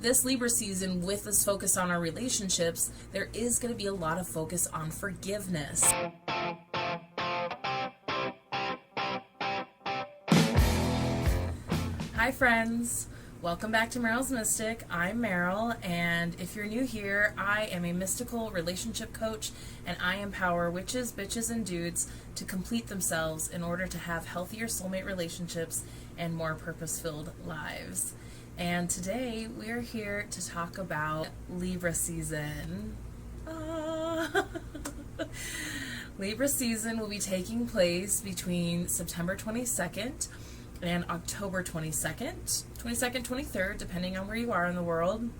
this Libra season, with this focus on our relationships, there is going to be a lot of focus on forgiveness. Hi friends, welcome back to Meryl's Mystic. I'm Meryl, and if you're new here, I am a mystical relationship coach, and I empower witches, bitches, and dudes to complete themselves in order to have healthier soulmate relationships and more purpose-filled lives. And today we are here to talk about Libra season. Libra season will be taking place between September 22nd and October 22nd, 23rd, depending on where you are in the world.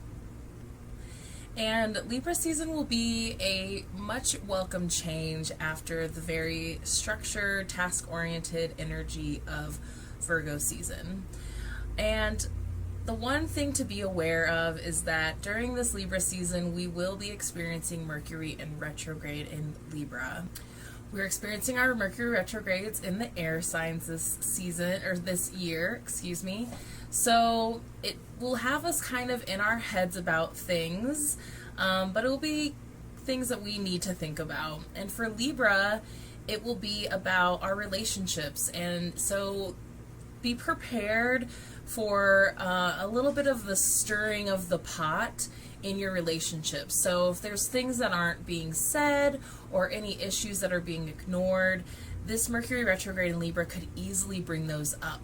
And Libra season will be a much welcome change after the very structured, task-oriented energy of Virgo season. And the one thing to be aware of is that during this Libra season, we will be experiencing Mercury in retrograde in Libra. We're experiencing our Mercury retrogrades in the air signs this year. So it will have us kind of in our heads about things, but it will be things that we need to think about. And for Libra, it will be about our relationships. And so be prepared for a little bit of the stirring of the pot in your relationships. So if there's things that aren't being said or any issues that are being ignored, this Mercury retrograde in Libra could easily bring those up.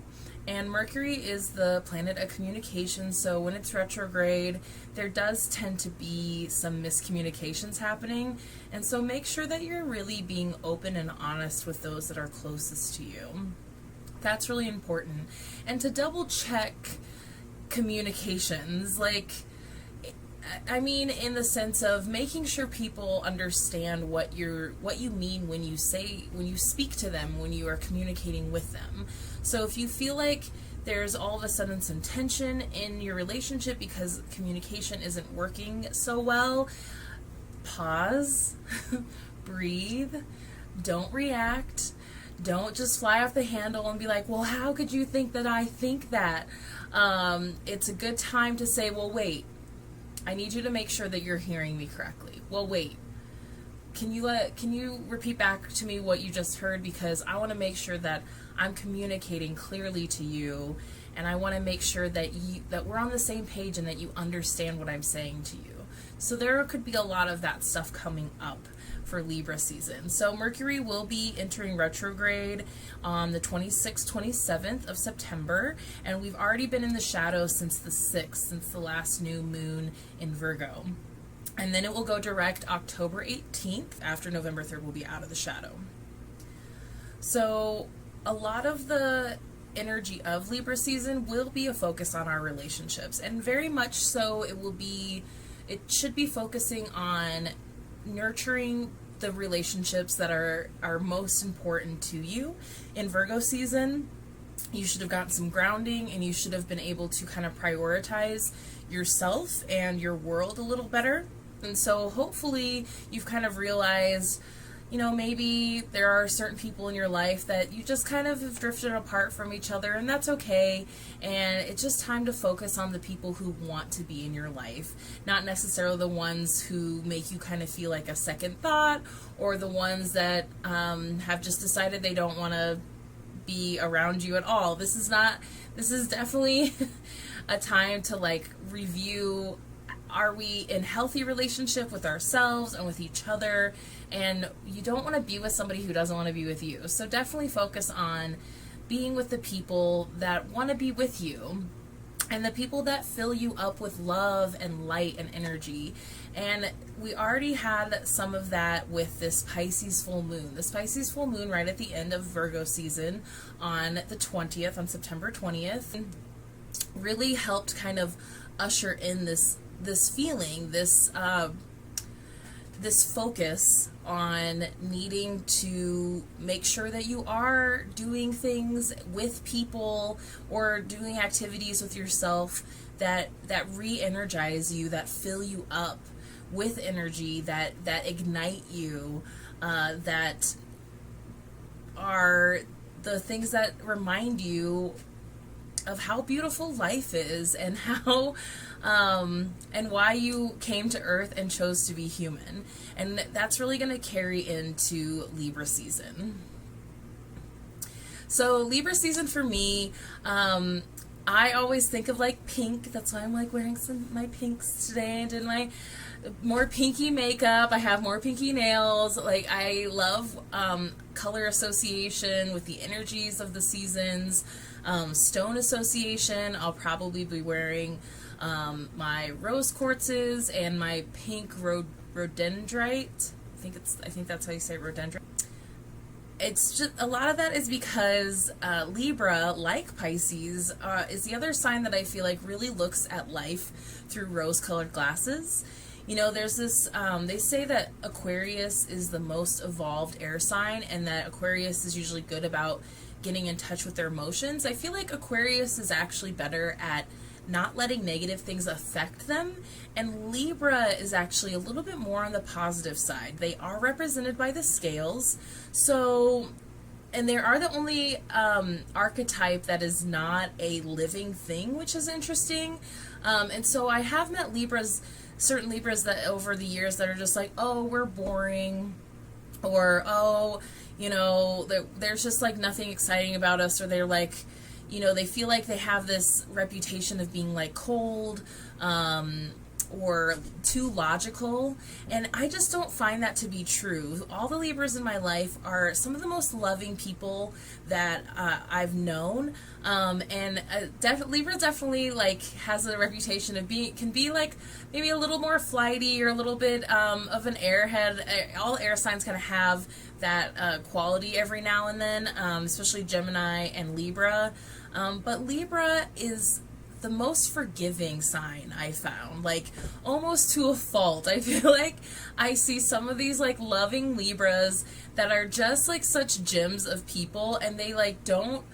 And Mercury is the planet of communication, so when it's retrograde, there does tend to be some miscommunications happening. And so make sure that you're really being open and honest with those that are closest to you. That's really important. And to double check communications, in the sense of making sure people understand what you mean when you speak to them, when you are communicating with them. So if you feel like there's all of a sudden some tension in your relationship because communication isn't working so well, pause, breathe, don't react. Don't just fly off the handle and be like, well, how could you think that I think that? It's a good time to say, well, wait, I need you to make sure that you're hearing me correctly. Well, wait, can you repeat back to me what you just heard? Because I want to make sure that I'm communicating clearly to you, and I want to make sure that we're on the same page and that you understand what I'm saying to you. So there could be a lot of that stuff coming up for Libra season. So Mercury will be entering retrograde on the 26th, 27th of September, and we've already been in the shadow since the 6th, since the last new moon in Virgo. And then it will go direct October 18th. After November 3rd, we'll be out of the shadow. So a lot of the energy of Libra season will be a focus on our relationships, and very much so it should be focusing on nurturing the relationships that are most important to you. In Virgo season, you should have gotten some grounding, and you should have been able to kind of prioritize yourself and your world a little better. And so hopefully you've kind of realized, maybe there are certain people in your life that you just kind of have drifted apart from each other, and that's okay. And it's just time to focus on the people who want to be in your life, not necessarily the ones who make you kind of feel like a second thought, or the ones that have just decided they don't want to be around you at all. This is definitely a time to review, are we in healthy relationship with ourselves and with each other? And you don't want to be with somebody who doesn't want to be with you. So definitely focus on being with the people that want to be with you, and the people that fill you up with love and light and energy. And we already had some of that with this Pisces full moon. This Pisces full moon right at the end of Virgo season on the 20th, on September 20th, really helped kind of usher in this feeling, this focus on needing to make sure that you are doing things with people or doing activities with yourself that re-energize you, that fill you up with energy, that ignite you, that are the things that remind you of how beautiful life is, and how and why you came to Earth and chose to be human. And that's really going to carry into Libra season. So Libra season for me, I always think of like pink. That's why I'm like wearing my pinks today. I did my more pinky makeup. I have more pinky nails. Like, I love color association with the energies of the seasons. Stone association. I'll probably be wearing my rose quartzes and my pink rhododendrite. I think that's how you say rhododendrite. It's just, a lot of that is because Libra, like Pisces, is the other sign that I feel like really looks at life through rose-colored glasses. You know, there's this, they say that Aquarius is the most evolved air sign, and that Aquarius is usually good about getting in touch with their emotions. I feel like Aquarius is actually better at not letting negative things affect them, and Libra is actually a little bit more on the positive side. They are represented by the scales, so, and they are the only archetype that is not a living thing, which is interesting. And so I have met certain Libras that over the years that are just like, oh, we're boring, or oh, you know, there's just like nothing exciting about us, or they're like, you know, they feel like they have this reputation of being like cold, or too logical, and I just don't find that to be true. All the Libras in my life are some of the most loving people that I've known, and Libra definitely like has a reputation of can be like maybe a little more flighty, or a little bit of an airhead. All air signs kind of have that quality every now and then, especially Gemini and Libra, but Libra is the most forgiving sign I found, like almost to a fault. I feel like I see some of these like loving Libras that are just like such gems of people, and they like don't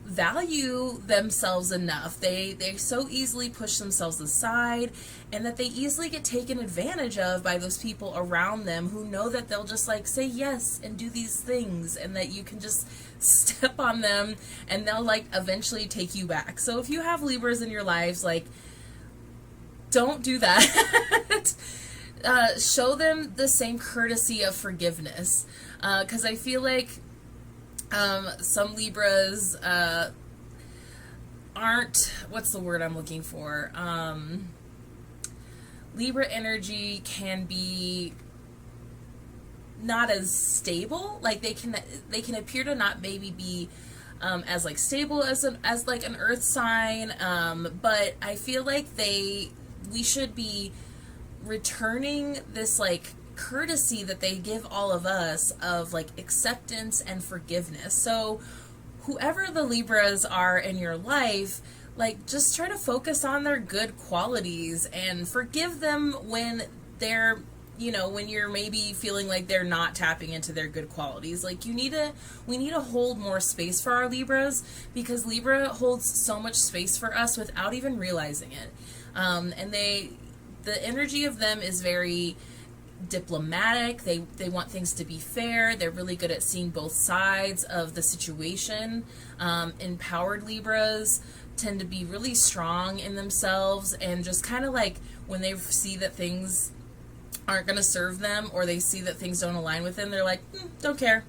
value themselves enough. They so easily push themselves aside, and that they easily get taken advantage of by those people around them who know that they'll just like say yes and do these things, and that you can just step on them and they'll like eventually take you back. So if you have Libras in your lives, like, don't do that. Show them the same courtesy of forgiveness, because I feel like some Libras aren't, what's the word I'm looking for? Libra energy can be not as stable. Like, they can appear to not maybe be as like stable as like an earth sign, but I feel like we should be returning this like courtesy that they give all of us of like acceptance and forgiveness. So whoever the Libras are in your life, like, just try to focus on their good qualities and forgive them when they're, you know, when you're maybe feeling like they're not tapping into their good qualities. Like, we need to hold more space for our Libras, because Libra holds so much space for us without even realizing it. And the energy of them is very diplomatic. They want things to be fair. They're really good at seeing both sides of the situation. Empowered Libras tend to be really strong in themselves, and just kind of like when they see that things aren't going to serve them, or they see that things don't align with them, they're like, don't care,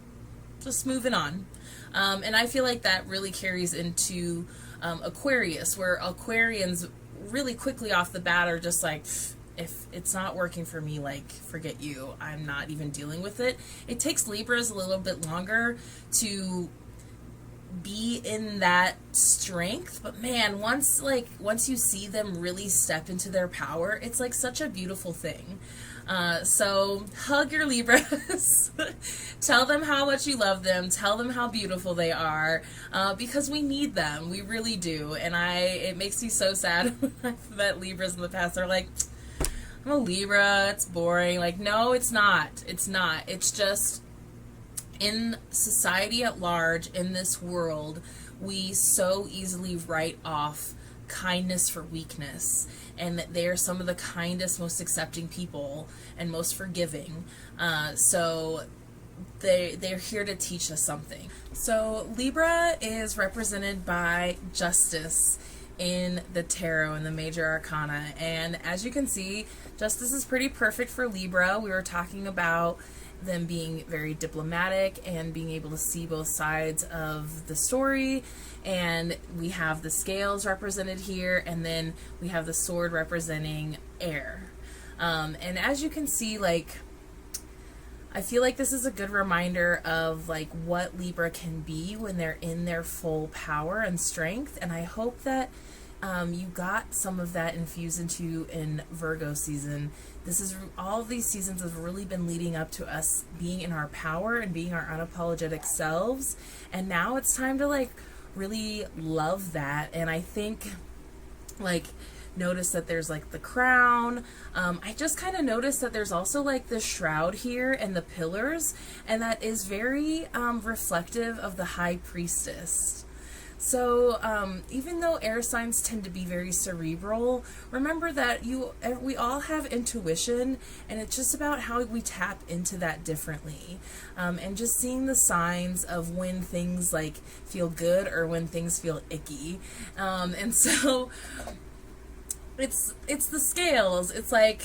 just moving on. And I feel like that really carries into Aquarius, where Aquarians really quickly off the bat are just like, if it's not working for me, like, forget you, I'm not even dealing with it. It takes Libras a little bit longer to be in that strength, but man, once you see them really step into their power, it's like such a beautiful thing. So hug your Libras. Tell them how much you love them. Tell them how beautiful they are, because we need them. We really do. And it makes me so sad when I've met Libras in the past. They're like, I'm a Libra, it's boring. Like, no, it's not. It's not. It's just, in society at large, in this world, we so easily write off kindness for weakness, and that they are some of the kindest, most accepting people and most forgiving. So they're here to teach us something. So Libra is represented by Justice in the tarot in the major arcana, and as you can see, Justice is pretty perfect for Libra. We were talking about them being very diplomatic and being able to see both sides of the story, and we have the scales represented here, and then we have the sword representing air. And as you can see, like, I feel like this is a good reminder of like what Libra can be when they're in their full power and strength, and I hope that you got some of that infused into you in Virgo season. This is, all of these seasons have really been leading up to us being in our power and being our unapologetic selves, and now it's time to like really love that. And I think, like, notice that there's like the crown. I just kind of noticed that there's also like the shroud here and the pillars, and that is very reflective of the High Priestess. So even though air signs tend to be very cerebral, remember that we all have intuition, and it's just about how we tap into that differently, and just seeing the signs of when things like feel good or when things feel icky. And so it's the scales. It's like,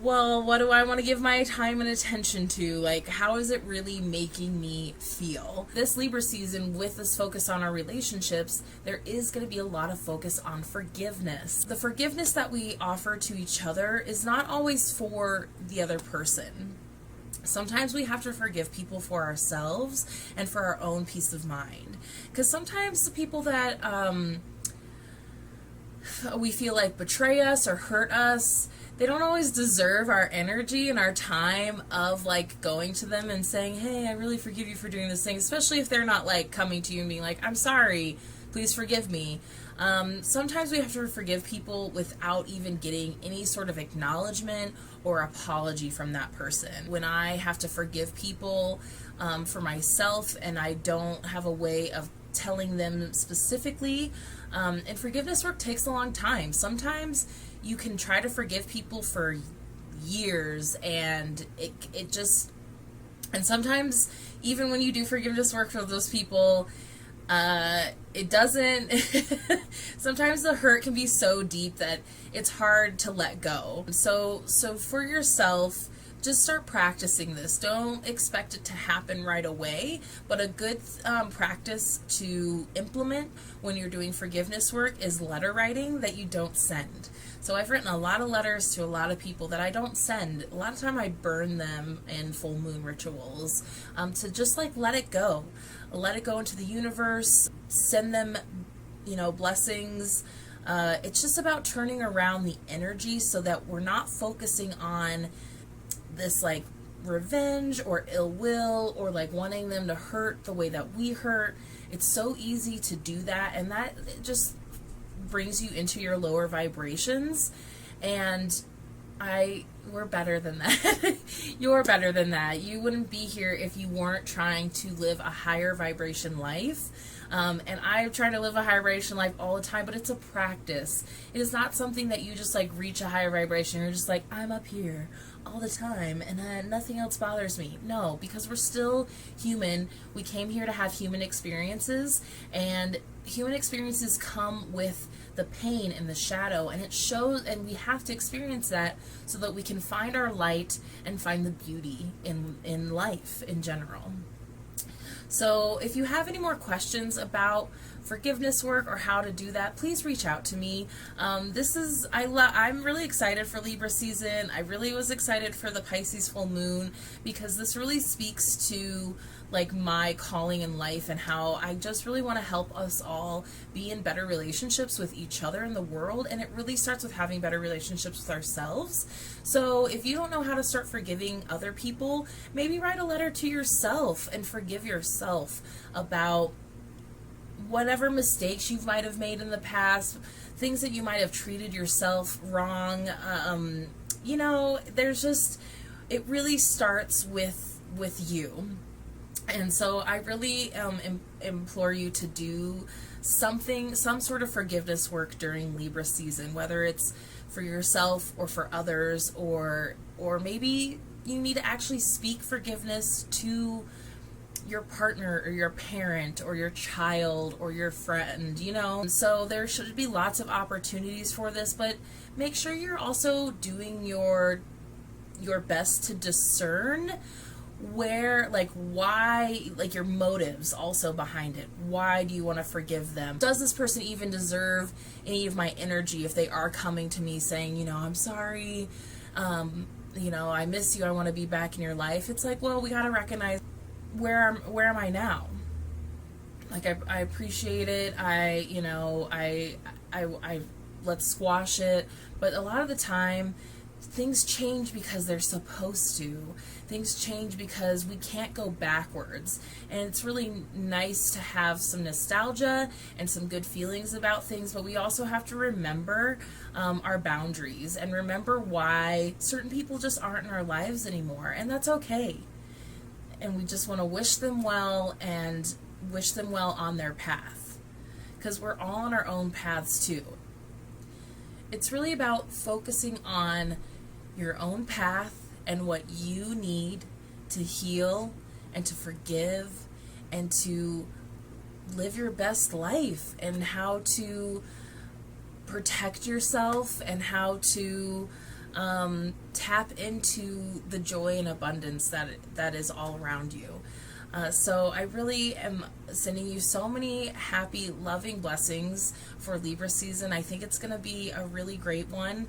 well, what do I want to give my time and attention to? Like, how is it really making me feel? This Libra season, with this focus on our relationships, there is going to be a lot of focus on forgiveness. The forgiveness that we offer to each other is not always for the other person. Sometimes we have to forgive people for ourselves and for our own peace of mind. Because sometimes the people that we feel like betray us or hurt us, they don't always deserve our energy and our time of like going to them and saying, hey, I really forgive you for doing this thing, especially if they're not like coming to you and being like, I'm sorry, please forgive me. Sometimes we have to forgive people without even getting any sort of acknowledgement or apology from that person. When I have to forgive people for myself and I don't have a way of telling them specifically, and forgiveness work takes a long time. Sometimes you can try to forgive people for years, and it just, and sometimes even when you do forgiveness work for those people, it doesn't, sometimes the hurt can be so deep that it's hard to let go. So for yourself, just start practicing this. Don't expect it to happen right away, but a good practice to implement when you're doing forgiveness work is letter writing that you don't send. So I've written a lot of letters to a lot of people that I don't send. A lot of time I burn them in full moon rituals, to just like let it go into the universe, send them, blessings. It's just about turning around the energy so that we're not focusing on this like revenge or ill will or like wanting them to hurt the way that we hurt. It's so easy to do that, and that just brings you into your lower vibrations, and we're better than that. You're better than that. You wouldn't be here if you weren't trying to live a higher vibration life. And I'm trying to live a higher vibration life all the time, but it's a practice. It is not something that you just like reach a higher vibration. You're just like, I'm up here all the time and nothing else bothers me. No, because we're still human. We came here to have human experiences, and human experiences come with the pain and the shadow, and it shows, and we have to experience that so that we can find our light and find the beauty in life in general. So if you have any more questions about forgiveness work or how to do that, please reach out to me. I'm really excited for Libra season. I really was excited for the Pisces full moon because this really speaks to like my calling in life and how I just really want to help us all be in better relationships with each other in the world, and it really starts with having better relationships with ourselves. So if you don't know how to start forgiving other people, maybe write a letter to yourself and forgive yourself about whatever mistakes you might have made in the past, things that you might have treated yourself wrong. There's just, it really starts with you. And so I really implore you to do some sort of forgiveness work during Libra season, whether it's for yourself or for others, or maybe you need to actually speak forgiveness to your partner or your parent or your child or your friend, you know. So there should be lots of opportunities for this, but make sure you're also doing your best to discern where, like, why, like, your motives also behind it. Why do you want to forgive them? Does this person even deserve any of my energy if they are coming to me saying, you know, I'm sorry, you know, I miss you, I want to be back in your life? It's like, well, we got to recognize where am I now? Like, I appreciate it. I let's squash it. But a lot of the time, things change because they're supposed to. Things change because we can't go backwards. And it's really nice to have some nostalgia and some good feelings about things, but we also have to remember our boundaries and remember why certain people just aren't in our lives anymore. And that's okay. And we just want to wish them well and wish them well on their path, because we're all on our own paths too. It's really about focusing on your own path and what you need to heal and to forgive and to live your best life, and how to protect yourself and how to tap into the joy and abundance that is all around you. So I really am sending you so many happy, loving blessings for Libra season. I think it's going to be a really great one.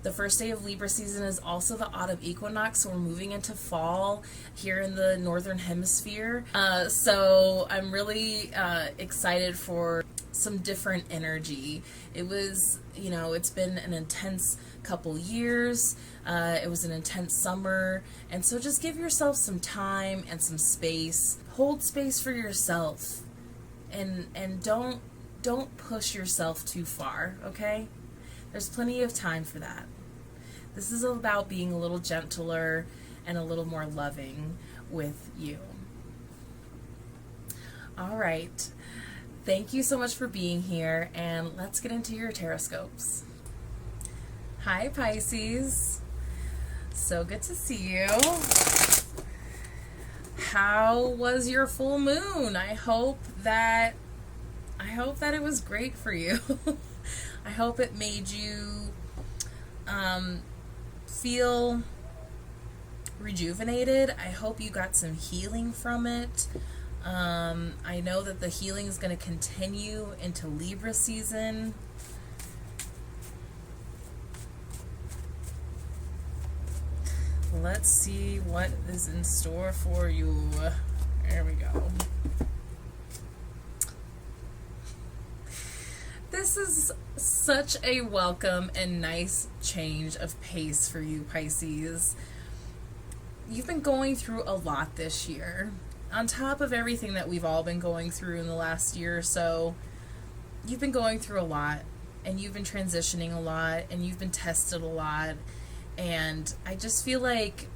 The first day of Libra season is also the autumn equinox, so we're moving into fall here in the northern hemisphere. So I'm really excited for some different energy. It was, you know, it's been an intense couple years. It was an intense summer, and so just give yourself some time and some space. Hold space for yourself, and don't push yourself too far, okay? There's plenty of time for that. This is about being a little gentler and a little more loving with you. All right. Thank you so much for being here, and let's get into your taroscopes. Hi, Pisces. So good to see you. How was your full moon? I hope that it was great for you. I hope it made you feel rejuvenated. I hope you got some healing from it. I know that the healing is going to continue into Libra season. Let's see what is in store for you. There we go. This is such a welcome and nice change of pace for you, Pisces. You've been going through a lot this year. On top of everything that we've all been going through in the last year or so, you've been going through a lot, and you've been transitioning a lot, and you've been tested a lot. And I just feel like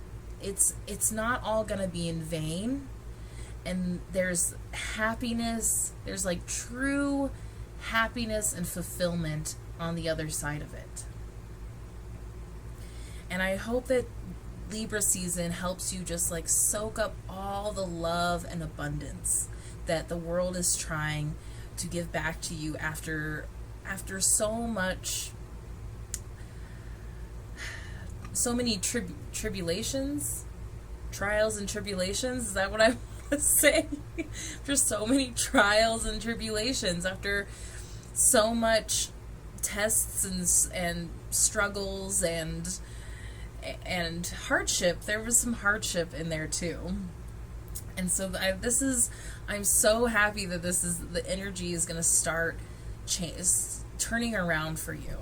it's not all gonna be in vain. And there's happiness, there's like true happiness and fulfillment on the other side of it. And I hope that Libra season helps you just like soak up all the love and abundance that the world is trying to give back to you after so many tribulations, trials and tribulations. Is that what I want to say? After so many trials and tribulations, after so much tests and struggles and hardship. There was some hardship in there too. And so I'm so happy that the energy is going to start turning around for you.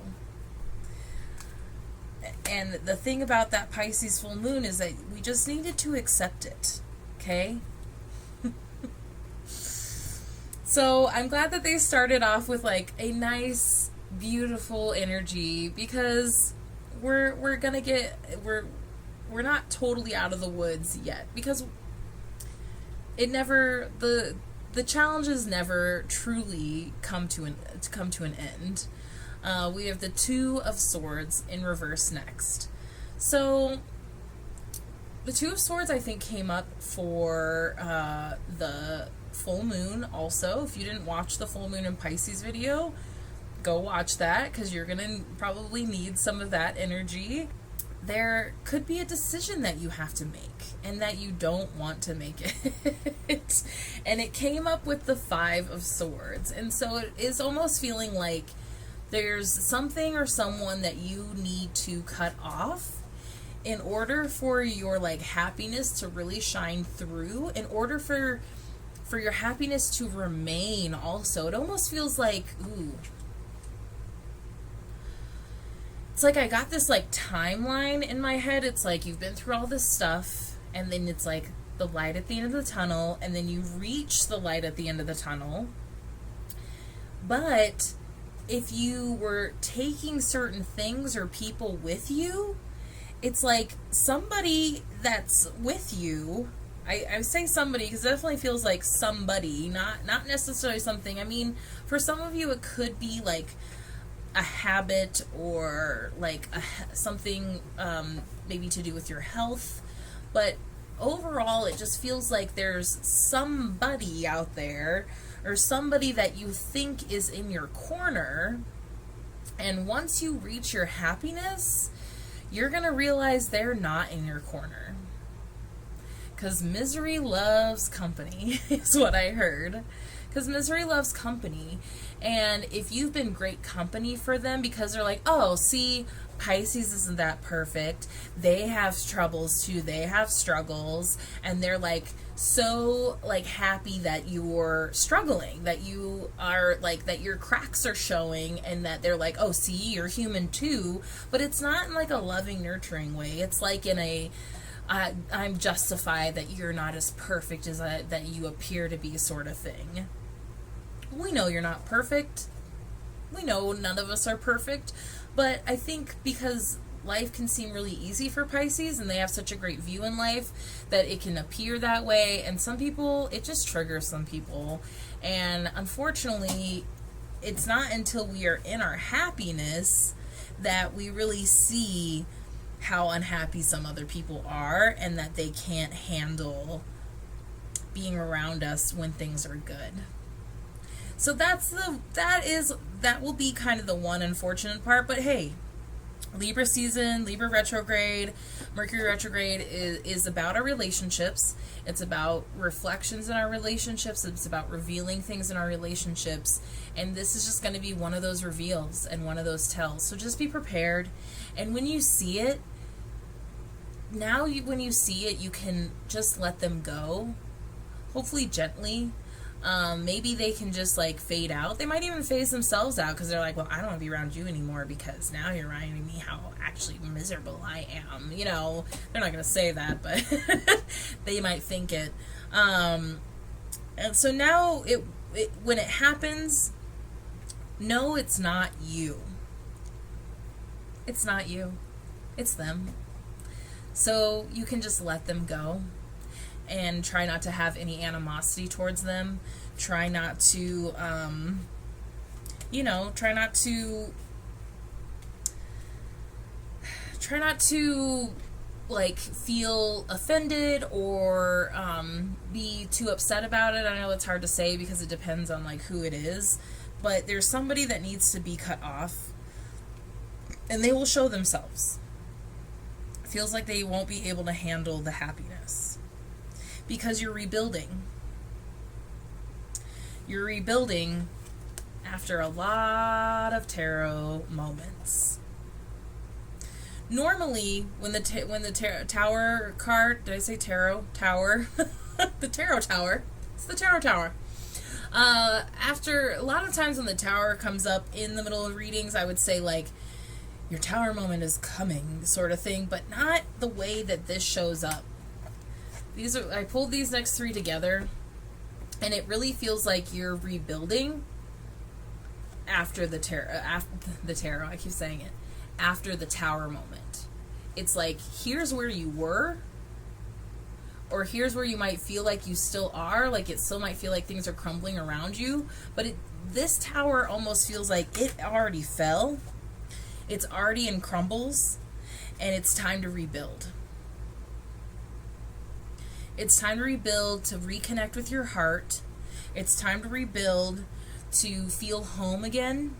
And the thing about that Pisces full moon is that we just needed to accept it, okay? So I'm glad that they started off with like a nice, beautiful energy, because we're not totally out of the woods yet, because the challenges never truly come to an end. We have the Two of Swords in reverse next. So the Two of Swords, I think, came up for the full moon also. If you didn't watch the full moon in Pisces video, go watch that, because you're going to probably need some of that energy. There could be a decision that you have to make and that you don't want to make it. And it came up with the Five of Swords. And so it is almost feeling like there's something or someone that you need to cut off in order for your like happiness to really shine through, in order for your happiness to remain also. It almost feels like, ooh, it's like I got this like timeline in my head. It's like you've been through all this stuff, and then it's like the light at the end of the tunnel, and then you reach the light at the end of the tunnel. But if you were taking certain things or people with you, it's like somebody that's with you, I say somebody because it definitely feels like somebody, not necessarily something. I mean, for some of you it could be like a habit, or like something maybe to do with your health, but overall it just feels like there's somebody out there, or somebody that you think is in your corner, and once you reach your happiness, you're gonna realize they're not in your corner. Because misery loves company, is what I heard. Because misery loves company. And if you've been great company for them, because they're like, oh, see, Pisces isn't that perfect. They have troubles too. They have struggles. And they're like so like happy that you're struggling, that you are like, that your cracks are showing, and that they're like, oh, see, you're human too. But it's not in like a loving, nurturing way. It's like in a, I'm justified that you're not as perfect as that you appear to be sort of thing. We know you're not perfect. We know none of us are perfect. But I think because life can seem really easy for Pisces, and they have such a great view in life, that it can appear that way. And some people, it just triggers some people. And unfortunately, it's not until we are in our happiness that we really see how unhappy some other people are, and that they can't handle being around us when things are good. So that will be kind of the one unfortunate part. But hey, Libra season, Libra retrograde, Mercury retrograde is about our relationships. It's about reflections in our relationships. It's about revealing things in our relationships. And this is just going to be one of those reveals and one of those tells. So just be prepared. And when you see it, when you see it, you can just let them go. Hopefully gently. Maybe they can just like fade out. They might even phase themselves out, because they're like, well, I don't want to be around you anymore because now you're reminding me how actually miserable I am. You know, they're not going to say that, but they might think it. And so now when it happens, no, it's not you. It's not you. It's them. So you can just let them go. And try not to have any animosity towards them. Try not to, like, feel offended or be too upset about it. I know it's hard to say because it depends on, like, who it is. But there's somebody that needs to be cut off. And they will show themselves. It feels like they won't be able to handle the happiness. Because you're rebuilding. You're rebuilding after a lot of tarot moments. Normally, when the tower card, did I say tarot? Tower. The tarot tower. It's the tarot tower. After, a lot of times when the tower comes up in the middle of readings, I would say like, your tower moment is coming, sort of thing, but not the way that this shows up. I pulled these next three together, and it really feels like you're rebuilding after the tarot, I keep saying it, after the tower moment. It's like, here's where you were, or here's where you might feel like you still are, like it still might feel like things are crumbling around you, but this tower almost feels like it already fell, it's already in crumbles, and it's time to rebuild. It's time to rebuild, to reconnect with your heart. It's time to rebuild, to feel home again.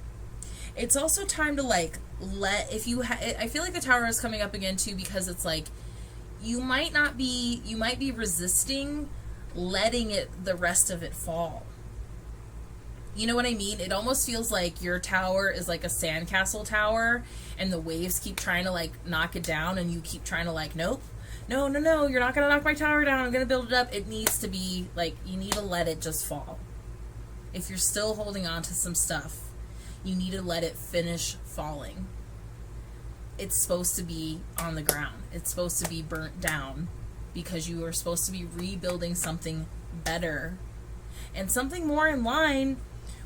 It's also time to like I feel like the Tower is coming up again too, because it's like you might be resisting letting the rest of it fall. You know what I mean? It almost feels like your tower is like a sandcastle tower, and the waves keep trying to like knock it down, and you keep trying to like, nope, no, you're not going to knock my tower down, I'm going to build it up. It needs to be like, you need to let it just fall. If you're still holding on to some stuff, you need to let it finish falling. It's supposed to be on the ground. It's supposed to be burnt down, because you are supposed to be rebuilding something better and something more in line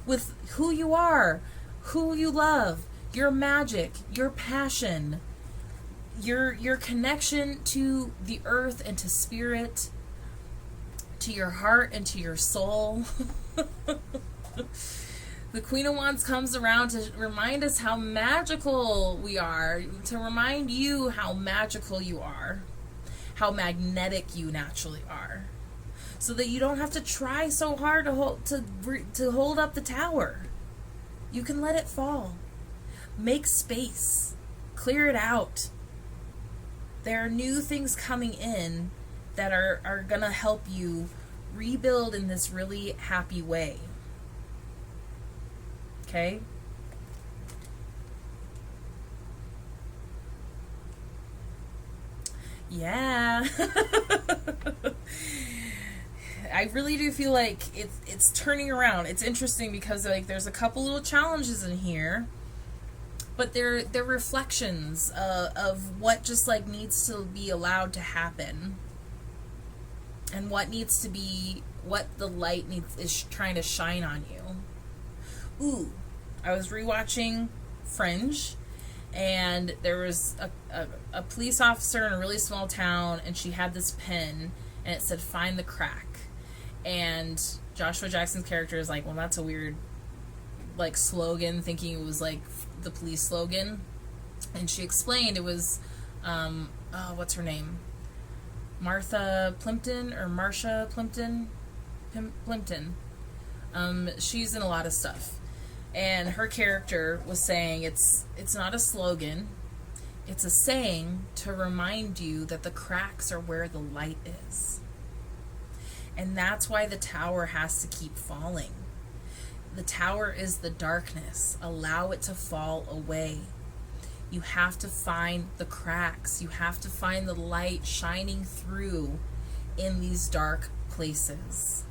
with who you are, who you love, your magic, your passion, your connection to the earth and to spirit, to your heart and to your soul. The Queen of Wands comes around to remind us how magical we are, to remind you how magical you are, how magnetic you naturally are, so that you don't have to try so hard to hold up the tower. You can let it fall. Make space. Clear it out. There are new things coming in that are going to help you rebuild in this really happy way. Okay? Yeah. I really do feel like it's turning around. It's interesting because like there's a couple little challenges in here, but they're reflections of what just like needs to be allowed to happen, and what needs to be, what the light is trying to shine on you. Ooh, I was rewatching Fringe, and there was a police officer in a really small town, and she had this pen, and it said, "Find the crack." And Joshua Jackson's character is like, well, that's a weird, like, slogan, thinking it was, like, the police slogan. And she explained it was, what's her name? Martha Plimpton, or Marsha Plimpton? Plimpton. She's in a lot of stuff. And her character was saying it's not a slogan, it's a saying to remind you that the cracks are where the light is. And that's why the tower has to keep falling. The tower is the darkness. Allow it to fall away. You have to find the cracks. You have to find the light shining through in these dark places.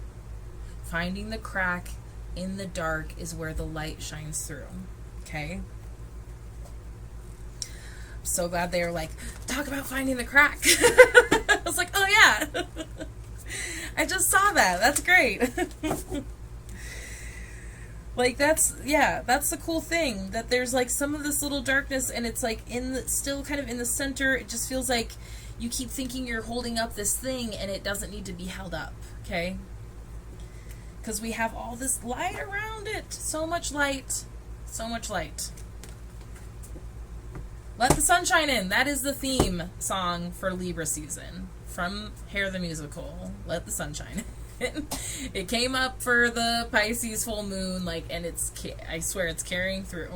Finding the crack in the dark is where the light shines through. Okay? I'm so glad they were like, talk about finding the crack. I was like, oh yeah. I just saw that. That's great. Like, that's the cool thing, that there's like some of this little darkness, and it's like still kind of in the center. It just feels like you keep thinking you're holding up this thing, and it doesn't need to be held up. Okay? Because we have all this light around it. So much light. So much light. Let the sunshine in. That is the theme song for Libra season. From Hair the Musical. Let the sunshine in. It came up for the Pisces full moon, like, and I swear it's carrying through.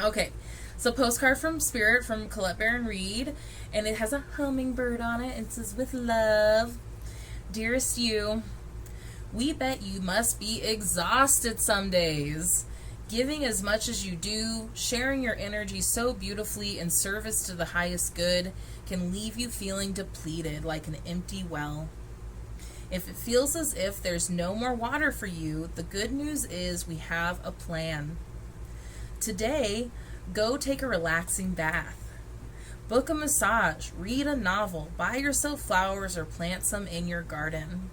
Okay. So, postcard from Spirit from Collette Baron-Reid, and it has a hummingbird on it. It says, "With love, dearest you, we bet you must be exhausted some days. Giving as much as you do, sharing your energy so beautifully in service to the highest good, can leave you feeling depleted like an empty well. If it feels as if there's no more water for you, the good news is we have a plan. Today, go take a relaxing bath. Book a massage, read a novel, buy yourself flowers, or plant some in your garden.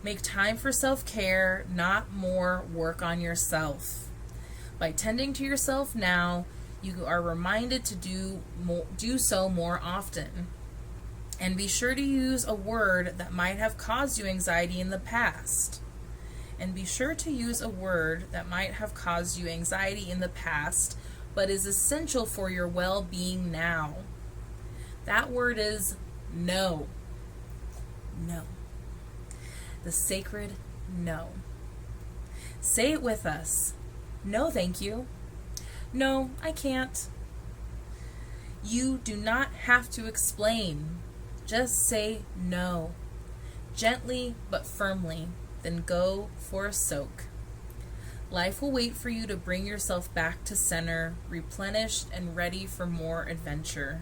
Make time for self-care, not more work on yourself. By tending to yourself now, you are reminded to do so more often. And be sure to use a word that might have caused you anxiety in the past. And be sure to use a word that might have caused you anxiety in the past, but is essential for your well-being now. That word is no. no. The sacred no. Say it with us. No, thank you. No, I can't. You do not have to explain. Just say no. Gently but firmly, then go for a soak. Life will wait for you to bring yourself back to center, replenished and ready for more adventure.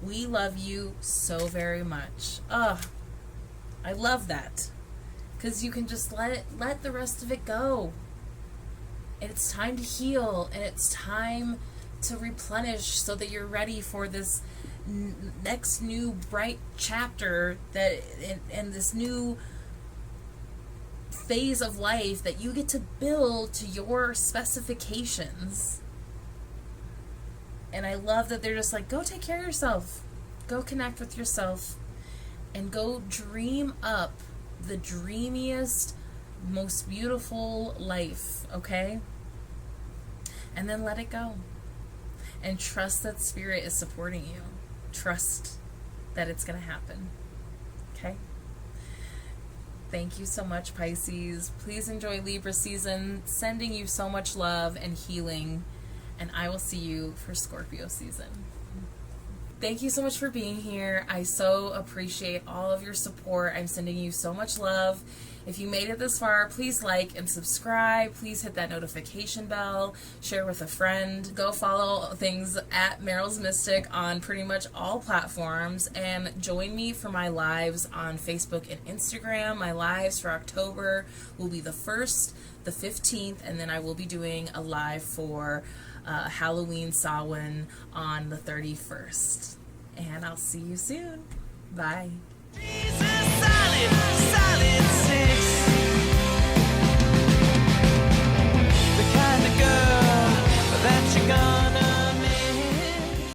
We love you so very much. I love that. Because you can just let the rest of it go. And it's time to heal, and it's time to replenish so that you're ready for this next new bright chapter that and this new phase of life that you get to build to your specifications. And I love that they're just like, go take care of yourself, go connect with yourself, and go dream up the dreamiest, most beautiful life, okay? And then let it go. And trust that spirit is supporting you. Trust that it's going to happen. Okay? Thank you so much, Pisces. Please enjoy Libra season. Sending you so much love and healing. And I will see you for Scorpio season. Thank you so much for being here. I so appreciate all of your support. I'm sending you so much love. If you made it this far, please like and subscribe. Please hit that notification bell. Share with a friend. Go follow things at Meryl's Mystic on pretty much all platforms. And join me for my lives on Facebook and Instagram. My lives for October will be the 1st, the 15th, and then I will be doing a live for Halloween Samhain on the 31st. And I'll see you soon. Bye. Solid 6.